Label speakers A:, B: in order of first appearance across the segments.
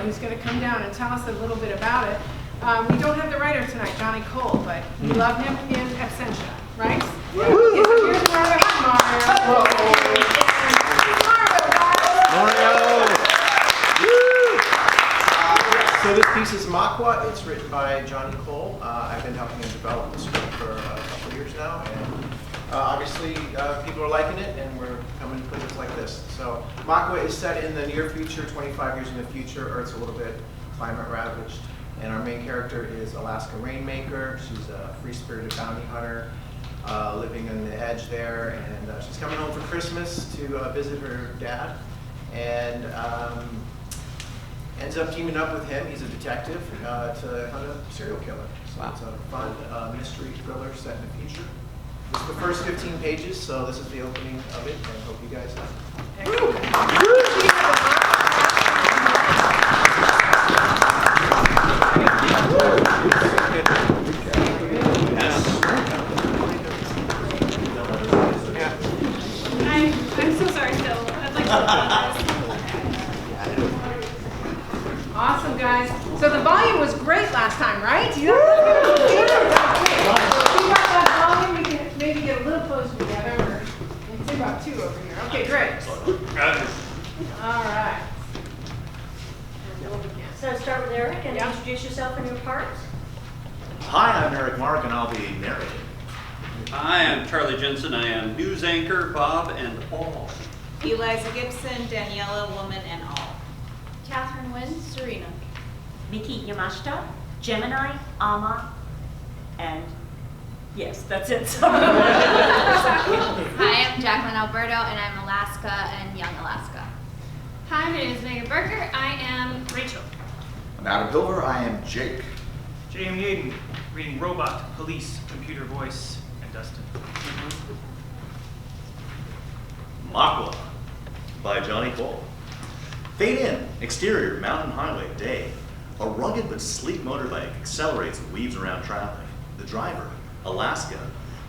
A: Who's going to come down and tell us a little bit about it. We don't have the writer tonight, Johnny Cole, but we love him in absentia, right? Okay, so here's Mario.
B: Mario!
C: So this piece is Makwa. It's written by Johnny Cole. I've been helping him develop the script for a couple of years now, and obviously people are liking it, and we're coming to places like this. So Makwa is set in the near future, 25 years in the future. Earth's a little bit climate ravaged, and our main character is Alaska Rainmaker. She's a free-spirited bounty hunter living on the edge there, and she's coming home for Christmas to visit her dad, and ends up teaming up with him. He's a detective to hunt a serial killer. So It's a fun mystery thriller set in the future. This is the first 15 pages, so this is the opening of it, and hope you guys
D: I'm so sorry, Phil. I'd like to apologize.
A: Awesome, guys. So the volume was great last time, right? You got that volume, we can maybe get a little closer together. Or say about two over here. Okay, great. All right.
E: So start with Eric and introduce yourself and your parts.
B: Hi, I'm Eric Mark, and I'll be narrating.
F: Hi, I'm Charlie Jensen. I am news anchor, Bob and all.
G: Eliza Gibson, Daniela, woman and all.
D: Catherine Wynn, Serena.
E: Miki Yamashita, Gemini, Ama, and yes, that's it. Sorry.
D: Hi, I'm Jacqueline Alberto, and I'm Alaska and Young Alaska. Hi, my name is Megan Berger. I am Rachel.
H: I'm Adam Pilver. I am Jake.
I: J.M. Yaden, reading Robot, Police, Computer Voice, and Dustin.
B: Makwa by Johnny Cole. Fade in. Exterior, mountain highway, day. A rugged but sleek motorbike accelerates and weaves around traffic. The driver, Alaska,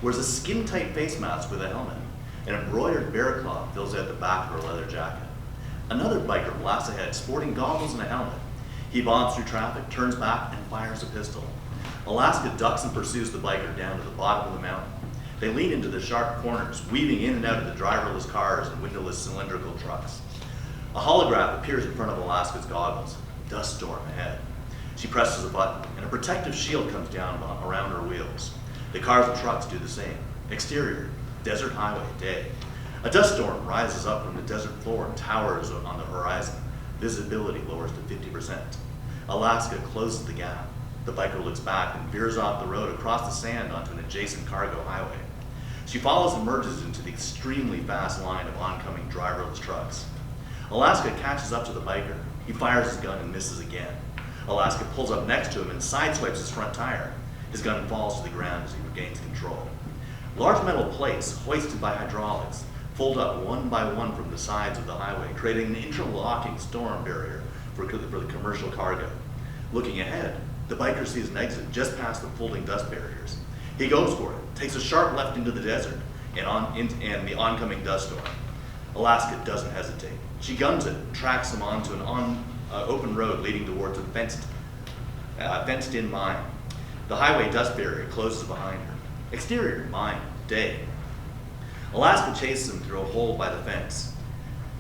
B: wears a skin-tight face mask with a helmet. An embroidered bear claw fills out the back of her leather jacket. Another biker blasts ahead, sporting goggles and a helmet. He bonds through traffic, turns back, and fires a pistol. Alaska ducks and pursues the biker down to the bottom of the mountain. They lean into the sharp corners, weaving in and out of the driverless cars and windowless cylindrical trucks. A holograph appears in front of Alaska's goggles. Dust storm ahead. She presses a button, and a protective shield comes down around her wheels. The cars and trucks do the same. Exterior, desert highway, day. A dust storm rises up from the desert floor and towers on the horizon. Visibility lowers to 50%. Alaska closes the gap. The biker looks back and veers off the road across the sand onto an adjacent cargo highway. She follows and merges into the extremely fast line of oncoming driverless trucks. Alaska catches up to the biker. He fires his gun and misses again. Alaska pulls up next to him and sideswipes his front tire. His gun falls to the ground as he regains control. Large metal plates, hoisted by hydraulics, fold up one by one from the sides of the highway, creating an interlocking storm barrier for the commercial cargo. Looking ahead, the biker sees an exit just past the folding dust barriers. He goes for it, takes a sharp left into the desert and the oncoming dust storm. Alaska doesn't hesitate. She guns it, tracks him onto an open road leading towards a fenced-in mine. The highway dust barrier closes behind her. Exterior, mine, day. Alaska chases him through a hole by the fence.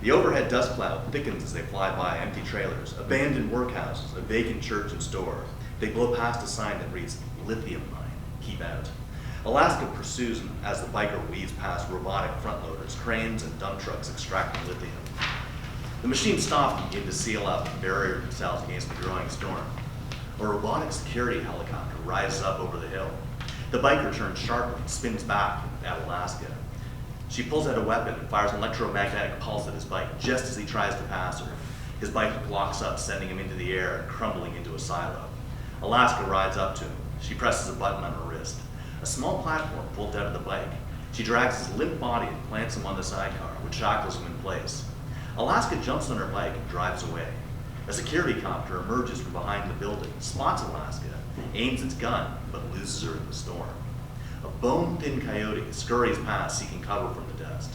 B: The overhead dust cloud thickens as they fly by empty trailers, abandoned workhouses, a vacant church and store. They blow past a sign that reads, lithium mine, keep out. Alaska pursues him as the biker weaves past robotic front loaders, cranes, and dump trucks extracting lithium. The machines stop and begin to seal up and barrier themselves against the growing storm. A robotic security helicopter rises up over the hill. The biker turns sharply and spins back at Alaska. She pulls out a weapon and fires an electromagnetic pulse at his bike just as he tries to pass her. His bike locks up, sending him into the air and crumbling into a silo. Alaska rides up to him. She presses a button on her wrist. A small platform folds out of the bike. She drags his limp body and plants him on the sidecar, which shackles him in place. Alaska jumps on her bike and drives away. A security copter emerges from behind the building, spots Alaska, aims its gun, but loses her in the storm. A bone-thin coyote scurries past, seeking cover from the dust.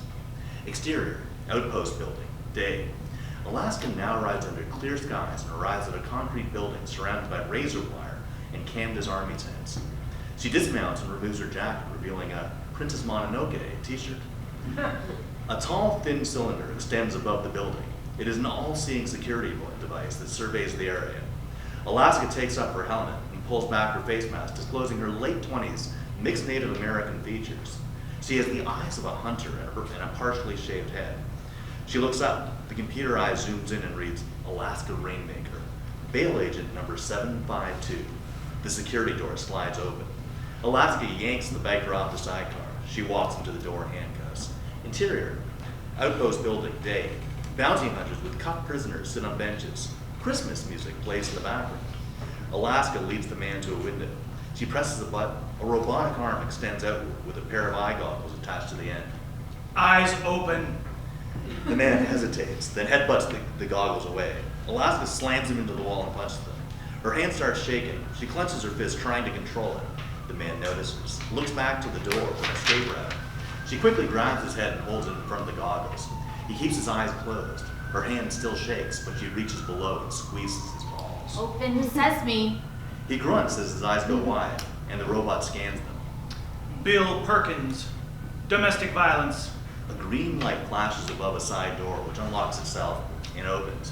B: Exterior, outpost building, day. Alaska now rides under clear skies and arrives at a concrete building surrounded by razor wire and canvas army tents. She dismounts and removes her jacket, revealing a Princess Mononoke t-shirt. A tall, thin cylinder extends above the building. It is an all-seeing security device that surveys the area. Alaska takes up her helmet and pulls back her face mask, disclosing her late 20s mixed Native American features. She has the eyes of a hunter and a partially shaved head. She looks up. The computer eye zooms in and reads, Alaska Rainmaker, bail agent number 752. The security door slides open. Alaska yanks the biker off the sidecar. She walks into the door in handcuffs. Interior, outpost building, day. Bounty hunters with cuffed prisoners sit on benches. Christmas music plays in the background. Alaska leads the man to a window. She presses a button. A robotic arm extends outward with a pair of eye goggles attached to the end.
I: Eyes open.
B: The man hesitates, then headbutts the goggles away. Alaska slams him into the wall and punches them. Her hand starts shaking. She clenches her fist, trying to control it. The man notices, looks back to the door with an escape route. She quickly grabs his head and holds it in front of the goggles. He keeps his eyes closed. Her hand still shakes, but she reaches below and squeezes his balls.
D: Open sesame.
B: He grunts as his eyes go wide, and the robot scans them.
I: Bill Perkins. Domestic violence.
B: A green light flashes above a side door, which unlocks itself and opens.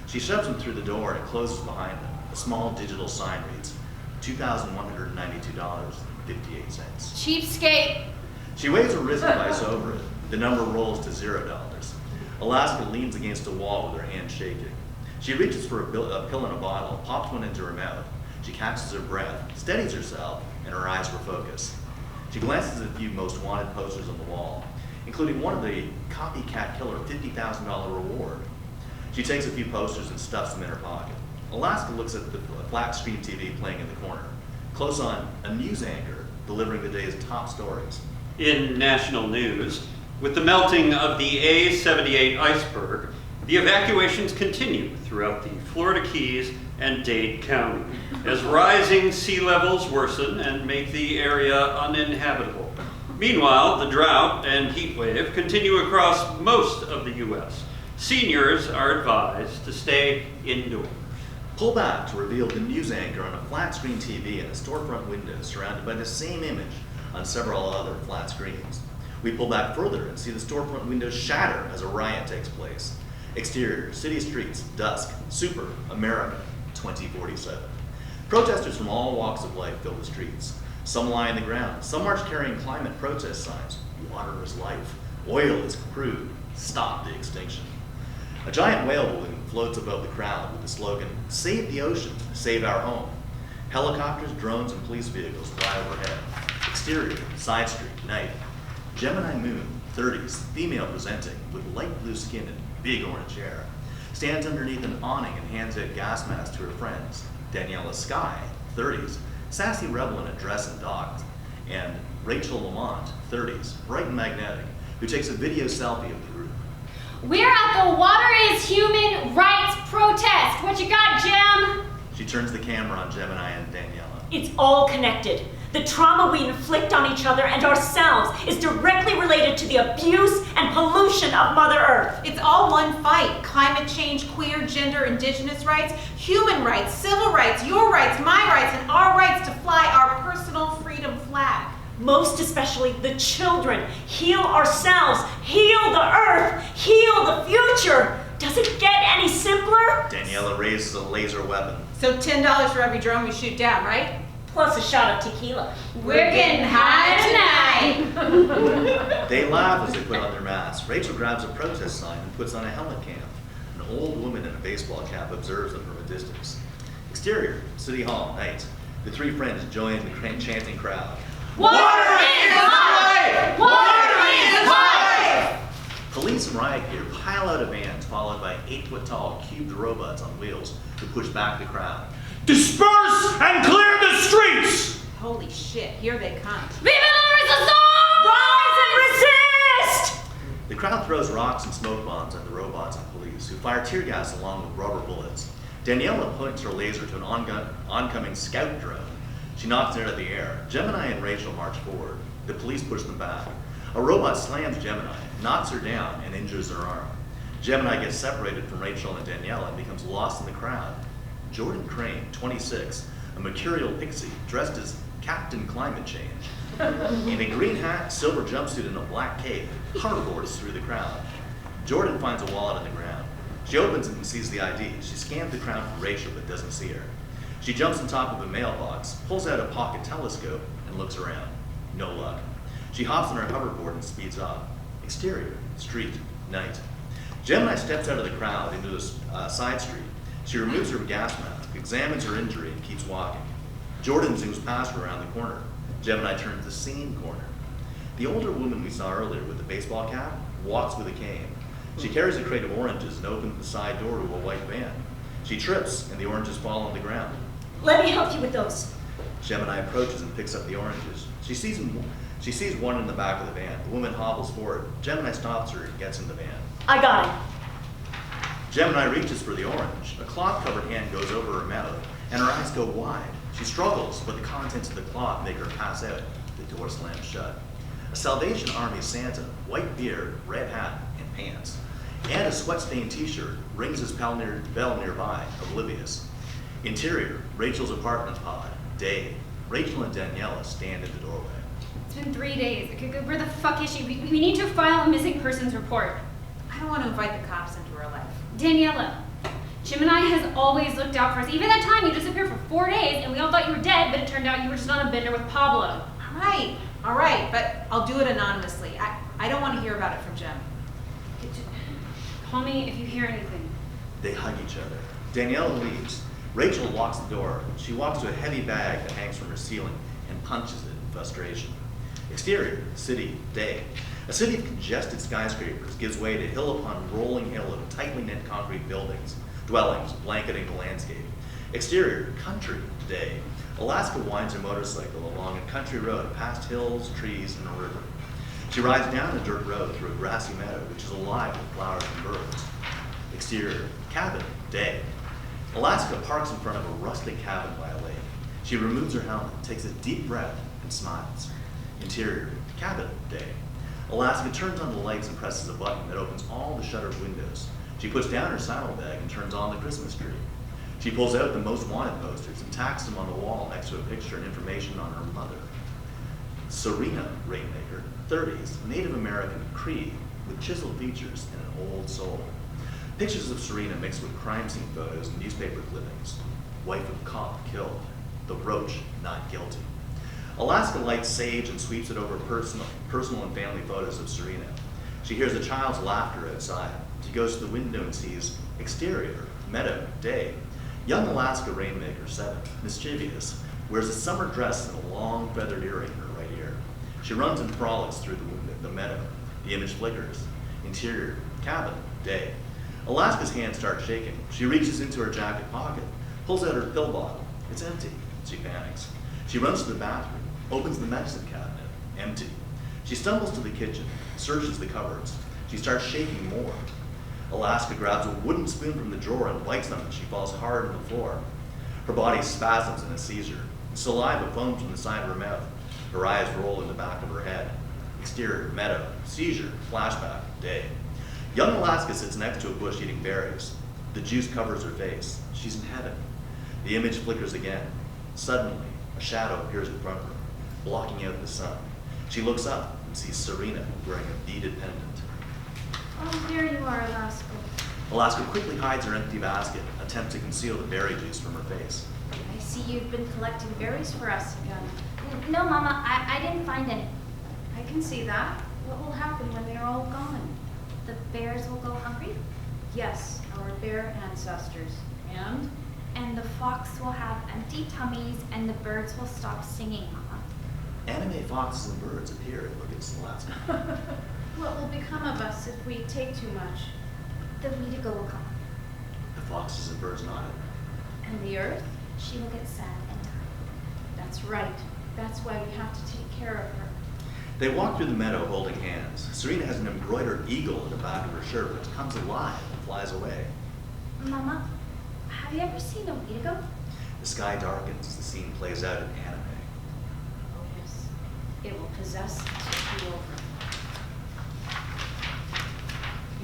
B: She shoves him through the door and closes behind him. A small digital sign reads, $2,192.58.
D: Cheapskate.
B: She waves a wrist device over it. The number rolls to $0. Alaska leans against a wall with her hand shaking. She reaches for a pill in a bottle, pops one into her mouth. She catches her breath, steadies herself, and her eyes refocus. She glances at a few most wanted posters on the wall, including one of the copycat killer $50,000 reward. She takes a few posters and stuffs them in her pocket. Alaska looks at the flat screen TV playing in the corner. Close on, a news anchor delivering the day's top stories.
F: In national news, with the melting of the A-78 iceberg, the evacuations continue throughout the Florida Keys and Dade County as rising sea levels worsen and make the area uninhabitable. Meanwhile, the drought and heat wave continue across most of the U.S. Seniors are advised to stay indoors.
B: Pull back to reveal the news anchor on a flat screen TV in a storefront window surrounded by the same image on several other flat screens. We pull back further and see the storefront windows shatter as a riot takes place. Exterior, city streets, dusk, super, America, 2047. Protesters from all walks of life fill the streets. Some lie on the ground, some march carrying climate protest signs. Water is life, oil is crude, stop the extinction. A giant whale balloon floats above the crowd with the slogan, Save the ocean, save our home. Helicopters, drones, and police vehicles fly overhead. Exterior, side street, night. Gemini Moon, 30s, female presenting, with light blue skin and big orange hair, stands underneath an awning and hands out gas masks to her friends. Daniela Sky, 30s, sassy rebel in a dress and dogs. And Rachel Lamont, 30s, bright and magnetic, who takes a video selfie of the group.
D: We're at the Water is Human Rights protest. What you got, Gem?
B: She turns the camera on Gemini and Daniela.
E: It's all connected. The trauma we inflict on each other and ourselves is directly related to the abuse and pollution of Mother Earth.
G: It's all one fight. Climate change, queer, gender, indigenous rights, human rights, civil rights, your rights, my rights, and our rights to fly our personal freedom flag.
E: Most especially the children. Heal ourselves, heal the earth, heal the future. Does it get any simpler?
B: Daniela raises a laser weapon.
G: So $10 for every drone we shoot down, right?
E: Plus a shot of tequila.
D: We're getting high tonight.
B: They laugh as they put on their masks. Rachel grabs a protest sign and puts on a helmet cam. An old woman in a baseball cap observes them from a distance. Exterior, City Hall, night. The three friends join the chanting crowd.
D: Water is life! Water is life!
B: Police and riot gear pile out of vans, followed by 8-foot-tall cubed robots on wheels who push back the crowd.
I: Disperse and clear the streets!
G: Holy shit, here they come.
D: Viva la resistance!
E: Rise and resist!
B: The crowd throws rocks and smoke bombs at the robots and police, who fire tear gas along with rubber bullets. Daniela points her laser to an oncoming scout drone. She knocks it out of the air. Gemini and Rachel march forward. The police push them back. A robot slams Gemini, knocks her down, and injures her arm. Gemini gets separated from Rachel and Daniela and becomes lost in the crowd. Jordan Crane, 26, a mercurial pixie dressed as Captain Climate Change, in a green hat, silver jumpsuit, and a black cape, hoverboards through the crowd. Jordan finds a wallet on the ground. She opens it and sees the ID. She scans the crowd for Rachel but doesn't see her. She jumps on top of a mailbox, pulls out a pocket telescope, and looks around. No luck. She hops on her hoverboard and speeds off. Exterior, street, night. Gemini steps out of the crowd into a side street. She removes her gas mask, examines her injury, and keeps walking. Jordan zooms past her around the corner. Gemini turns the same corner. The older woman we saw earlier with the baseball cap walks with a cane. She carries a crate of oranges and opens the side door to a white van. She trips, and the oranges fall on the ground.
E: Let me help you with those.
B: Gemini approaches and picks up the oranges. She sees one in the back of the van. The woman hobbles forward. Gemini stops her and gets in the van.
E: I got it.
B: Gemini reaches for the orange. A cloth-covered hand goes over her mouth, and her eyes go wide. She struggles, but the contents of the cloth make her pass out. The door slams shut. A Salvation Army Santa, white beard, red hat, and pants, and a sweat-stained t-shirt, rings his bell nearby, oblivious. Interior, Rachel's apartment pod, day. Rachel and Daniela stand in the doorway.
D: It's been 3 days. Okay, where the fuck is she? We need to file a missing persons report.
G: I don't want to invite the cops into her life.
D: Daniela, Gemini has always looked out for us. Even that time you disappeared for 4 days and we all thought you were dead, but it turned out you were just on a bender with Pablo.
G: All right, but I'll do it anonymously. I don't want to hear about it from Jim.
D: Call me if you hear anything.
B: They hug each other. Daniela leaves. Rachel locks the door. She walks to a heavy bag that hangs from her ceiling and punches it in frustration. Exterior, city, day. A city of congested skyscrapers gives way to hill upon rolling hill of tightly knit concrete dwellings blanketing the landscape. Exterior, country, day. Alaska winds her motorcycle along a country road past hills, trees, and a river. She rides down a dirt road through a grassy meadow which is alive with flowers and birds. Exterior, cabin, day. Alaska parks in front of a rustic cabin by a lake. She removes her helmet, takes a deep breath, and smiles. Interior, cabin, day. Alaska turns on the lights and presses a button that opens all the shuttered windows. She puts down her saddlebag and turns on the Christmas tree. She pulls out the most wanted posters and tacks them on the wall next to a picture and information on her mother. Serena Rainmaker, 30s, Native American Cree with chiseled features and an old soul. Pictures of Serena mixed with crime scene photos and newspaper clippings. Wife of cop killed. The roach not guilty. Alaska lights sage and sweeps it over personal and family photos of Serena. She hears a child's laughter outside. She goes to the window and sees exterior, meadow, day. Young Alaska Rainmaker, 7, mischievous, wears a summer dress and a long feathered earring in her right ear. She runs and frolics through the meadow. The image flickers. Interior, cabin, day. Alaska's hands start shaking. She reaches into her jacket pocket, pulls out her pill bottle. It's empty. She panics. She runs to the bathroom, opens the medicine cabinet, empty. She stumbles to the kitchen, searches the cupboards. She starts shaking more. Alaska grabs a wooden spoon from the drawer and bites them, and she falls hard on the floor. Her body spasms in a seizure. Saliva foams from the side of her mouth. Her eyes roll in the back of her head. Exterior, meadow, seizure, flashback, day. Young Alaska sits next to a bush eating berries. The juice covers her face. She's in heaven. The image flickers again. Suddenly, a shadow appears in front of her, blocking out the sun. She looks up and sees Serena wearing a beaded pendant.
D: Oh, there you are, Alaska.
B: Alaska quickly hides her empty basket, attempts to conceal the berry juice from her face.
J: I see you've been collecting berries for us again.
D: No, Mama, I didn't find any.
J: I can see that. What will happen when they're all gone?
D: The bears will go hungry,
J: Yes, our bear ancestors. And?
D: and the fox will have empty tummies, and the birds will stop singing, Mama.
B: Anime foxes and birds appear and look at Alaska.
J: What will become of us if we take too much?
D: The Weedigo will come.
B: The foxes and birds nodded.
J: And the earth?
D: She will get sad and die.
J: That's right. That's why we have to take care of her.
B: They walk through the meadow holding hands. Serena has an embroidered eagle in the back of her shirt, which comes alive and flies away.
D: Mama, have you ever seen a Weedigo?
B: The sky darkens as the scene plays out in anime.
J: Oh, yes. It will possess and take you over.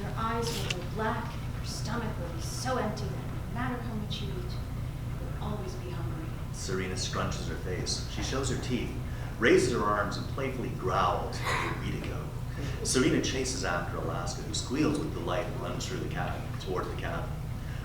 J: Your eyes will go black and your stomach will be so empty that no matter how much you eat, you'll always be hungry.
B: Serena scrunches her face. She shows her teeth, raises her arms, and playfully growls like a Weedigo. Serena chases after Alaska, who squeals with delight and runs through the cabin, toward the cabin.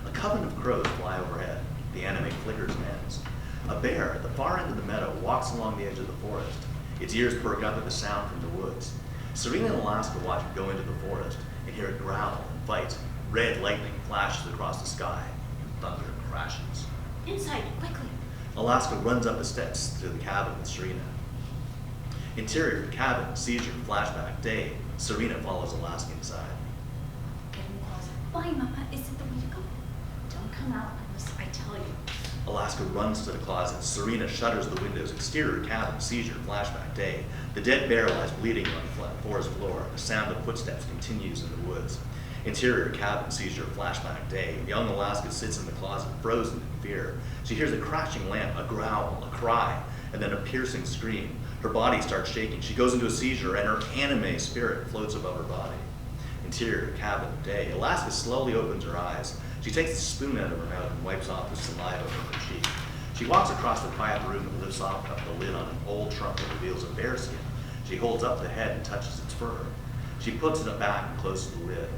B: A coven of crows fly overhead. The anime flickers and ends. A bear at the far end of the meadow walks along the edge of the forest. Its ears perk up at the sound from the woods. Serena and Alaska watch it go into the forest and hear it growl and fight. Red lightning flashes across the sky, and thunder crashes.
E: Inside, quickly.
B: Alaska runs up the steps to the cabin with Serena. Interior, cabin, seizure, flashback, day. Serena follows Alaska inside.
J: Get in the closet.
D: Why, Mama? Is it the way to go?
J: Don't come out unless I tell you.
B: Alaska runs to the closet. Serena shutters the windows. Exterior, cabin, seizure, flashback, day. The dead bear lies bleeding on the forest floor. The sound of footsteps continues in the woods. Interior, cabin, seizure, flashback, day. Young Alaska sits in the closet, frozen in fear. She hears a crashing lamp, a growl, a cry, and then a piercing scream. Her body starts shaking. She goes into a seizure, and her anime spirit floats above her body. Interior, cabin, day. Alaska slowly opens her eyes. She takes the spoon out of her mouth and wipes off the saliva from her cheek. She walks across the quiet room and lifts off the lid on an old trunk that reveals a bear skin. She holds up the head and touches its fur. She puts it back and closes the lid.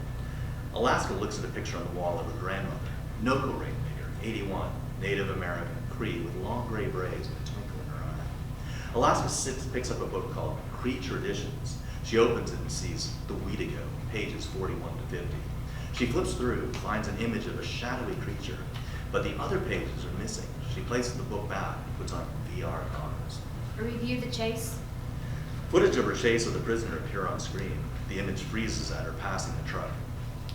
B: Alaska looks at a picture on the wall of her grandmother. Noko rainmaker, 81, Native American, Cree, with long gray braids and a twinkle in her eye. Alaska picks up a book called Cree Traditions. She opens it and sees The Weedigo, pages 41 to 50. She flips through, finds an image of a shadowy creature, but the other pages are missing. She places the book back and puts on VR goggles.
D: A review of the chase?
B: Footage of her chase of the prisoner appear on screen. The image freezes at her passing the truck.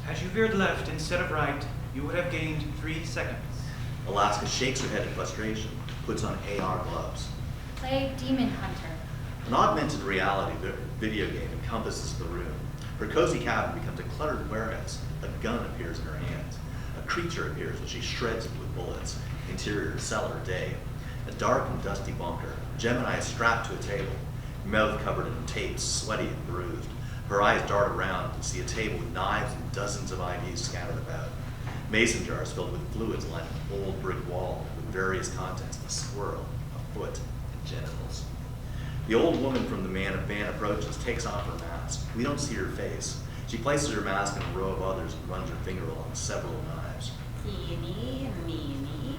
I: Had you veered left instead of right, you would have gained 3 seconds.
B: Alaska shakes her head in frustration, puts on AR gloves.
D: Play Demon Hunter.
B: An augmented reality video game encompasses the room. Her cozy cabin becomes a cluttered warehouse. A gun appears in her hands. A creature appears and she shreds it with bullets. Interior, cellar, day. A dark and dusty bunker. Gemini is strapped to a table, mouth covered in tapes, sweaty and bruised. Her eyes dart around and see a table with knives and dozens of IVs scattered about. Mason jars filled with fluids line an old brick wall with various contents: a squirrel, a foot, and genitals. The old woman from the van approaches, takes off her mask. We don't see her face. She places her mask in a row of others and runs her finger along several knives.
G: Eeny, meeny,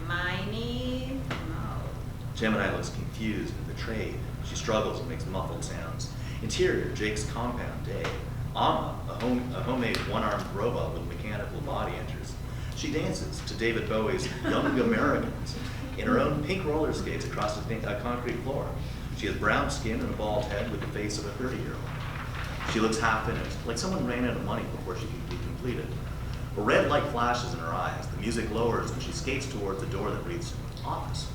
G: miny, mo.
B: Gemini looks confused and betrayed. She struggles and makes muffled sounds. Interior, Jake's compound, day. Amma, a homemade one-armed robot with a mechanical body, enters. She dances to David Bowie's Young Americans in her own pink roller skates across a concrete floor. She has brown skin and a bald head with the face of a 30-year-old. She looks half-finished, like someone ran out of money before she could be completed. A red light flashes in her eyes. The music lowers and she skates towards the door that reads, office.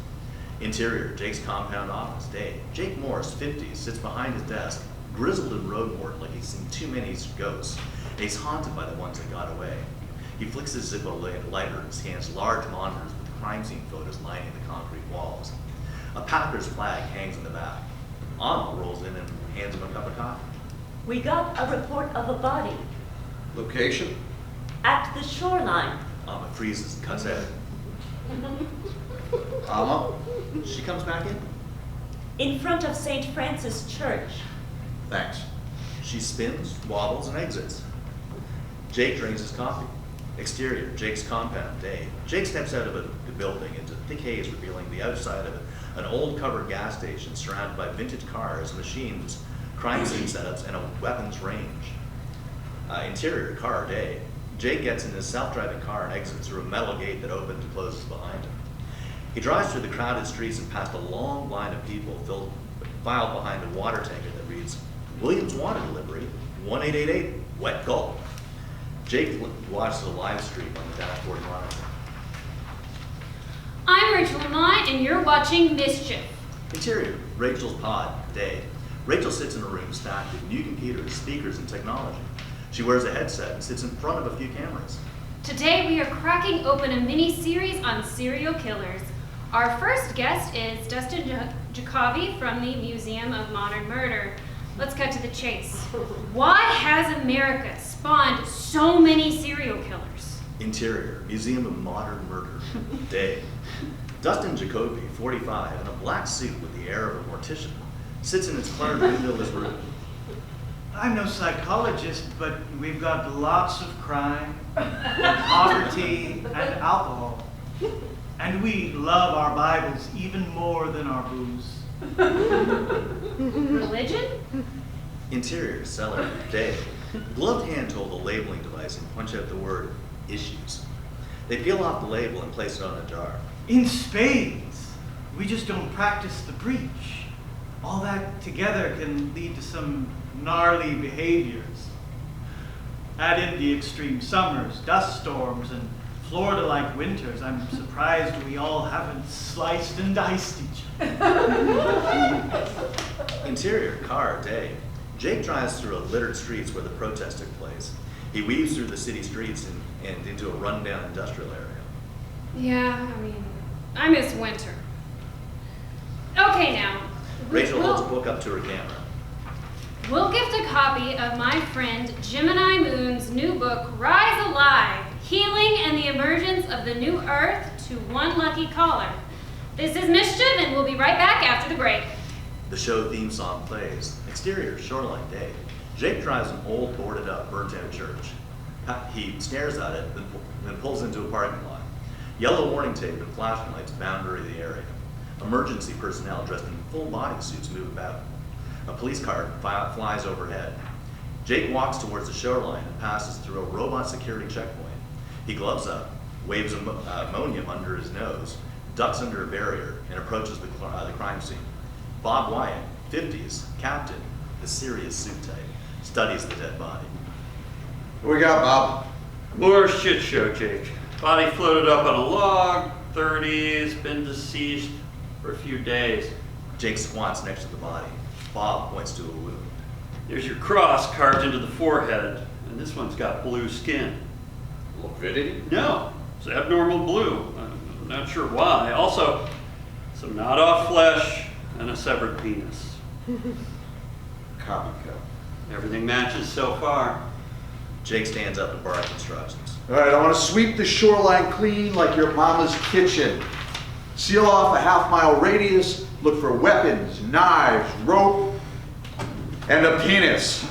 B: Interior, Jake's compound office, day. Jake Morris, 50, sits behind his desk, grizzled and road-worn like he's seen too many ghosts, and he's haunted by the ones that got away. He flicks his Zippo lighter and scans large monitors with crime scene photos lining the concrete walls. A Packers flag hangs in the back. Amma rolls in and hands him a cup of coffee.
E: We got a report of a body
H: Location?
E: at the shoreline.
B: Amma freezes and cuts out.
H: Amma?
B: She comes back in.
E: In front of St. Francis Church.
H: Thanks.
B: She spins, wobbles, and exits. Jake drinks his coffee. Exterior, Jake's compound, day. Jake steps out of the building into thick haze, revealing the outside of an old covered gas station surrounded by vintage cars, machines, crime scene setups, and a weapons range. Interior, car, day. Jake gets in his self-driving car and exits through a metal gate that opens and closes behind him. He drives through the crowded streets and past a long line of people filed behind a water tanker that reads, Williams Water Delivery, 1888, wet gulp. Jake watches a live stream on the dashboard monitor.
D: I'm Rachel Lamont, and you're watching Mischief.
B: Interior, Rachel's pod, day. Rachel sits in a room stacked with new computers, speakers, and technology. She wears a headset and sits in front of a few cameras.
D: Today we are cracking open a mini-series on serial killers. Our first guest is Dustin Jacoby from the Museum of Modern Murder. Let's cut to the chase. Why has America spawned so many serial killers.
B: Interior, Museum of Modern Murder. Day. Dustin Jacoby, 45, in a black suit with the air of a mortician, sits in its cluttered windowless room.
K: I'm no psychologist, but we've got lots of crime, poverty, and alcohol. And we love our Bibles even more than our booze.
D: Religion?
B: Interior, cellar, day. Gloved hand hold a labeling device and punch out the word issues. They peel off the label and place it on a jar.
K: In spades, we just don't practice the preach. All that together can lead to some gnarly behaviors. Add in the extreme summers, dust storms, and Florida-like winters, I'm surprised we all haven't sliced and diced each other.
B: Interior, car, day. Jake drives through a littered streets where the protest took place. He weaves through the city streets and into a rundown industrial area.
D: Yeah, I miss winter. Okay, now.
B: Rachel holds a book up to her camera.
D: We'll gift a copy of my friend Gemini Moon's new book, Rise Alive, Healing and the Emergence of the New Earth to one lucky caller. This is Mischief, and we'll be right back after the break.
B: The show theme song plays. Exterior, shoreline, day. Jake drives an old, boarded-up, burnt-out church. He stares at it, then pulls into a parking lot. Yellow warning tape and flashing lights boundary the area. Emergency personnel dressed in full bodysuits move about. A police car flies overhead. Jake walks towards the shoreline and passes through a robot security checkpoint. He gloves up, waves ammonium under his nose, ducks under a barrier, and approaches the crime scene. Bob Wyatt, 50s, captain, the serious suit type, studies the dead body.
H: What we got, Bob?
F: More shit show, Jake. Body floated up on a log, 30s, been deceased for a few days.
B: Jake squats next to the body. Bob points to a wound.
F: There's your cross carved into the forehead, and this one's got blue skin.
H: Lividity?
F: No, it's abnormal blue. I'm not sure why. Also, some gnawed off flesh and a severed penis.
H: Copycat.
F: Everything matches so far.
B: Jake stands up to bark instructions.
H: All right, I want to sweep the shoreline clean like your mama's kitchen. Seal off a half-mile radius. Look for weapons, knives, rope, and a penis.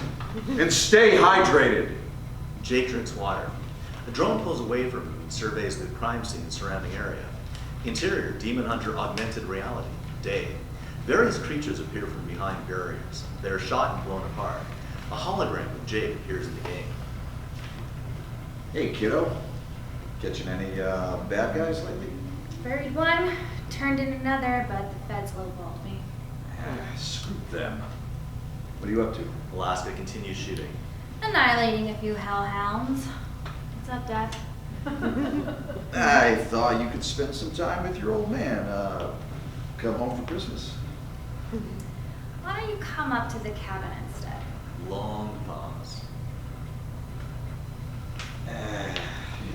H: And stay hydrated.
B: Jake drinks water. The drone pulls away from him and surveys the crime scene and surrounding area. Interior, Demon Hunter augmented reality. Day. Various creatures appear from behind barriers. They are shot and blown apart. A hologram of Jake appears in the game.
H: Hey, kiddo. Catching any bad guys lately?
J: Buried one, turned in another, but the feds lowballed me.
H: Screw them. What are you up to?
B: Alaska continues shooting.
J: Annihilating a few hellhounds. What's up, Dad?
H: I thought you could spend some time with your old man. Come home for Christmas.
J: Why don't you come up to the cabin instead?
B: Long pause.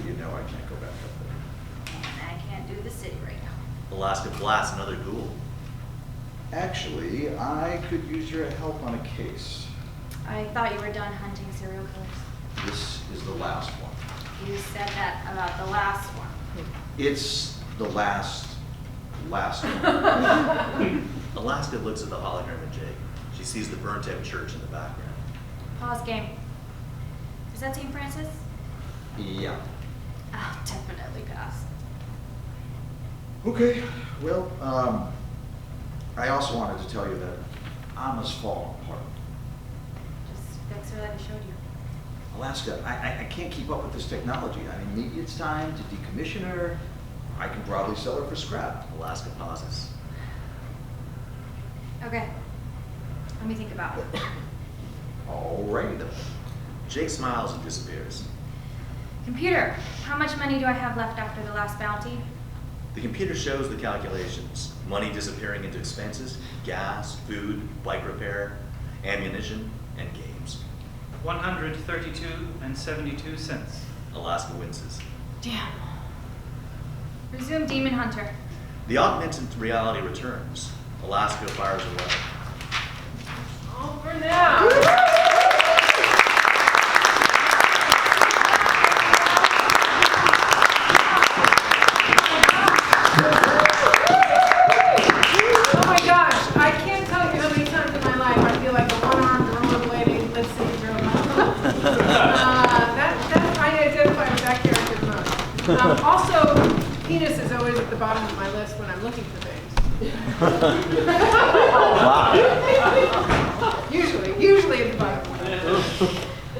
H: You know I can't go back up there.
J: And I can't do the city right now.
B: Alaska blasts another ghoul.
H: Actually, I could use your help on a case.
J: I thought you were done hunting serial killers.
H: This is the last one.
J: You said that about the last one.
H: It's the last one.
B: Alaska looks at the hologram of Jake. She sees the burnt-out church in the background.
J: Pause game. Is that St. Francis?
H: Yeah.
J: I'll definitely pass.
H: Okay, well, I also wanted to tell you that Amma's fallen apart.
J: Just fix her like I showed you.
H: Alaska, I can't keep up with this technology. I mean, maybe it's time to decommission her. I can probably sell her for scrap.
B: Alaska pauses.
J: Okay. Let me think about it.
H: Alrighty then.
B: Jake smiles and disappears.
J: Computer, how much money do I have left after the last bounty?
B: The computer shows the calculations. Money disappearing into expenses, gas, food, bike repair, ammunition, and games.
I: 132 and 72 cents.
B: Alaska winces.
J: Damn. Resume Demon Hunter.
B: The augmented reality returns. Alaska fires away.
A: Over now. Also, penis is always at the bottom of my list when I'm looking for things.
H: Wow.